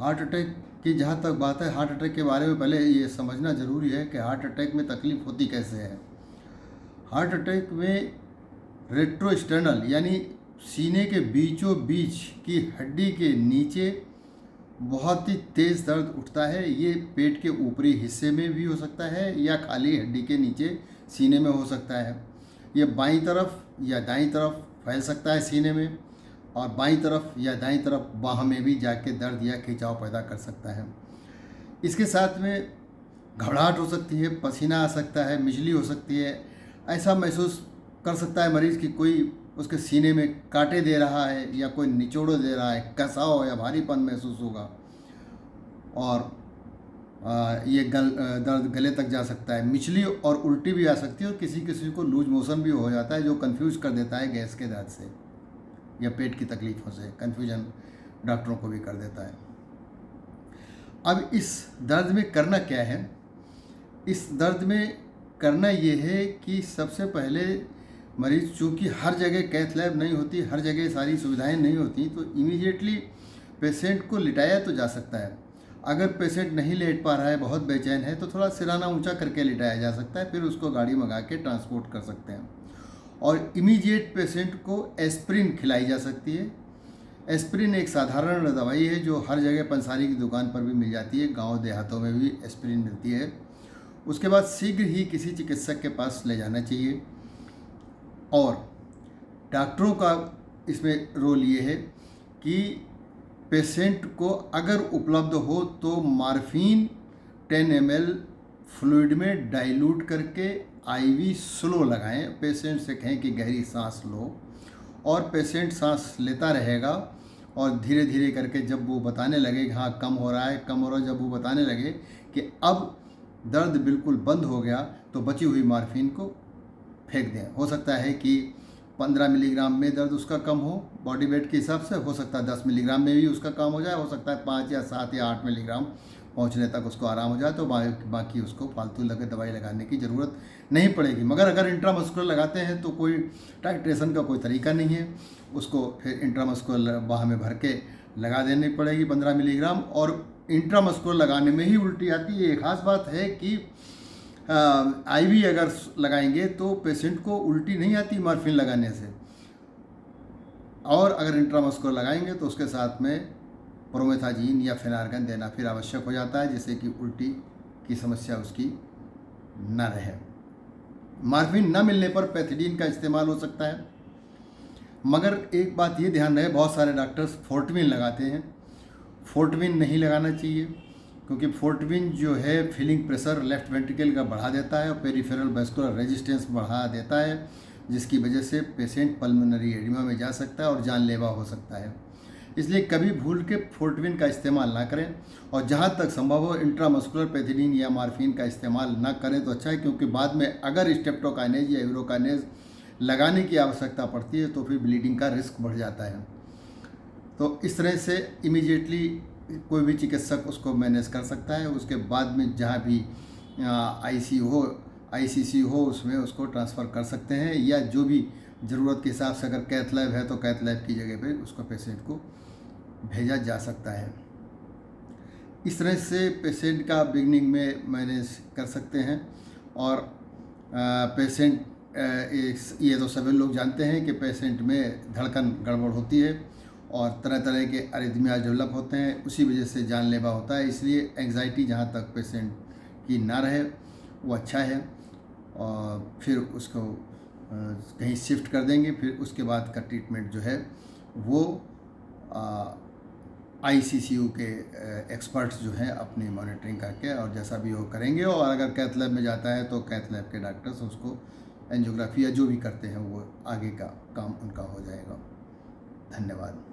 Heart attack की जहाँ तक बात है, हार्ट अटैक के बारे में पहले ये समझना ज़रूरी है कि हार्ट अटैक में तकलीफ़ होती कैसे है। हार्ट अटैक में रेट्रोस्टर्नल यानी सीने के बीचों बीच की हड्डी के नीचे बहुत ही तेज़ दर्द उठता है। ये पेट के ऊपरी हिस्से में भी हो सकता है या खाली हड्डी के नीचे सीने में हो सकता है। ये बाईं तरफ या दाईं तरफ फैल सकता है सीने में, और बाईं तरफ या दाईं तरफ बाह में भी जाके दर्द या खिंचाव पैदा कर सकता है। इसके साथ में घबराहट हो सकती है, पसीना आ सकता है, मिचली हो सकती है। ऐसा महसूस कर सकता है मरीज़ कि कोई उसके सीने में कांटे दे रहा है या कोई निचोड़ दे रहा है, कसाव या भारीपन महसूस होगा। और ये दर्द गले तक जा सकता है। मिचली और उल्टी भी आ सकती है, और किसी किसी को लूज मोशन भी हो जाता है, जो कंफ्यूज कर देता है गैस के दर्द से या पेट की तकलीफ़ों से। कन्फ्यूजन डॉक्टरों को भी कर देता है। अब इस दर्द में करना क्या है? इस दर्द में करना ये है कि सबसे पहले मरीज़, चूँकि हर जगह कैथ लैब नहीं होती, हर जगह सारी सुविधाएं नहीं होती, तो इमीडिएटली पेशेंट को लिटाया तो जा सकता है। अगर पेशेंट नहीं लेट पा रहा है, बहुत बेचैन है, तो थोड़ा सिरहाना ऊंचा करके लिटाया जा सकता है, फिर उसको गाड़ी मंगा के ट्रांसपोर्ट कर सकते हैं। और इमीडिएट पेशेंट को एस्प्रिन खिलाई जा सकती है। एस्प्रिन एक साधारण दवाई है जो हर जगह पंसारी की दुकान पर भी मिल जाती है, गांव देहातों में भी एस्प्रिन मिलती है। उसके बाद शीघ्र ही किसी चिकित्सक के पास ले जाना चाहिए। और डॉक्टरों का इसमें रोल ये है कि पेशेंट को अगर उपलब्ध हो तो मॉर्फिन 10 ml फ्लूइड में डाइल्यूट करके आईवी स्लो लगाएं। पेशेंट से कहें कि गहरी सांस लो, और पेशेंट सांस लेता रहेगा, और धीरे धीरे करके जब वो बताने लगे कि हाँ कम हो रहा है, कम हो रहा है, जब वो बताने लगे कि अब दर्द बिल्कुल बंद हो गया, तो बची हुई मॉर्फिन को फेंक दें। हो सकता है कि 15 मिलीग्राम में दर्द उसका कम हो, बॉडी वेट के हिसाब से। हो सकता है 10 मिलीग्राम में भी उसका काम हो जाए। हो सकता है 5 या 7 या 8 मिलीग्राम पहुंचने तक उसको आराम हो जाए, तो बाकी उसको फालतू लगे दवाई लगाने की ज़रूरत नहीं पड़ेगी। मगर अगर इंट्रामस्कुलर लगाते हैं तो कोई टाइट्रेशन का कोई तरीका नहीं है, उसको फिर इंट्रामस्कुलर बाह में भर के लगा देनी पड़ेगी 15 मिलीग्राम। और इंट्रामस्कुलर लगाने में ही उल्टी आती है। एक खास बात है कि आईवी अगर लगाएंगे तो पेशेंट को उल्टी नहीं आती मॉर्फिन लगाने से, और अगर इंट्रामस्कुलर लगाएंगे तो उसके साथ में प्रोमेथाजीन या फेनार्गन देना फिर आवश्यक हो जाता है, जिससे कि उल्टी की समस्या उसकी न रहे। मॉर्फिन न मिलने पर पैथिडीन का इस्तेमाल हो सकता है। मगर एक बात ये ध्यान रहे, बहुत सारे डॉक्टर्स फोर्टविन लगाते हैं। फोर्टविन नहीं लगाना चाहिए, क्योंकि फोर्टविन जो है फीलिंग प्रेशर लेफ्ट वेंट्रिकल का बढ़ा देता है और पेरिफेरल वैस्कुलर रेजिस्टेंस बढ़ा देता है, जिसकी वजह से पेशेंट पल्मोनरी एडिमा में जा सकता है और जानलेवा हो सकता है। इसलिए कभी भूल के फोर्टविन का इस्तेमाल ना करें, और जहाँ तक संभव हो इंट्रामस्कुलर पैथिडीन या मॉर्फिन का इस्तेमाल ना करें तो अच्छा है, क्योंकि बाद में अगर स्टेप्टोकाइनेज या यूरोकाइनेज लगाने की आवश्यकता पड़ती है तो फिर ब्लीडिंग का रिस्क बढ़ जाता है। तो इस तरह से इमीडिएटली कोई भी चिकित्सक उसको मैनेज कर सकता है। उसके बाद में जहाँ भी आईसीसी हो उसमें उसको ट्रांसफ़र कर सकते हैं, या जो भी ज़रूरत के हिसाब से अगर कैथ लैब है तो कैथ लैब की जगह पे उसको पेशेंट को भेजा जा सकता है। इस तरह से पेशेंट का बिगनिंग में मैनेज कर सकते हैं। और पेशेंट ये तो सभी लोग जानते हैं कि पेशेंट में धड़कन गड़बड़ होती है और तरह तरह के अरिथमिया डेवलप होते हैं, उसी वजह से जानलेवा होता है। इसलिए एंग्जाइटी जहाँ तक पेशेंट की ना रहे वो अच्छा है, और फिर उसको कहीं शिफ्ट कर देंगे। फिर उसके बाद का ट्रीटमेंट जो है वो आईसीसीयू के एक्सपर्ट्स जो हैं अपनी मॉनिटरिंग करके और जैसा भी वो करेंगे। और अगर कैथ लैब में जाता है तो कैथ लैब के डॉक्टर्स उसको एंजियोग्राफी या जो भी करते हैं वो आगे का काम उनका हो जाएगा। धन्यवाद।